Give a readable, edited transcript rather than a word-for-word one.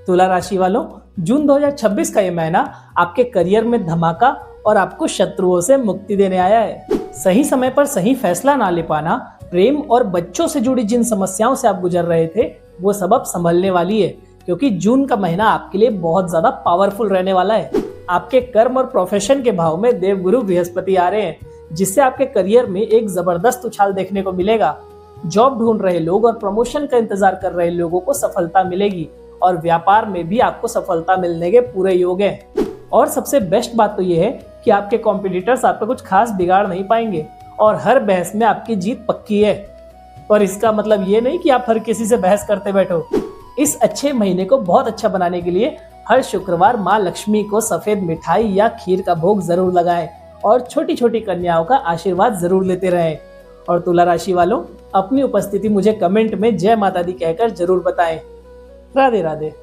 तुला राशि वालों, जून 2026 का ये महीना आपके करियर में धमाका और आपको शत्रुओं से मुक्ति देने आया है। सही समय पर सही फैसला ना ले पाना, प्रेम और बच्चों से जुड़ी जिन समस्याओं से आप गुजर रहे थे वो सब अब संभलने वाली है, क्योंकि जून का महीना आपके लिए बहुत ज्यादा पावरफुल रहने वाला है। आपके कर्म और प्रोफेशन के भाव में देवगुरु बृहस्पति आ रहे हैं, जिससे आपके करियर में एक जबरदस्त उछाल देखने को मिलेगा। जॉब ढूंढ रहे लोग और प्रमोशन का इंतजार कर रहे लोगों को सफलता मिलेगी और व्यापार में भी आपको सफलता मिलने के पूरे योग हैं। और सबसे बेस्ट बात तो ये है कि आपके कॉम्पिटिटर्स आप पे कुछ खास बिगाड़ नहीं पाएंगे और हर बहस में आपकी जीत पक्की है। पर इसका मतलब ये नहीं कि आप हर किसी से बहस करते बैठो। इस अच्छे महीने को बहुत अच्छा बनाने के लिए हर शुक्रवार माँ लक्ष्मी को सफेद मिठाई या खीर का भोग जरूर लगाएं और छोटी छोटी कन्याओं का आशीर्वाद जरूर लेते रहें। और तुला राशि वालों, अपनी उपस्थिति मुझे कमेंट में जय माता दी कहकर जरूर बताएं। राधे राधे।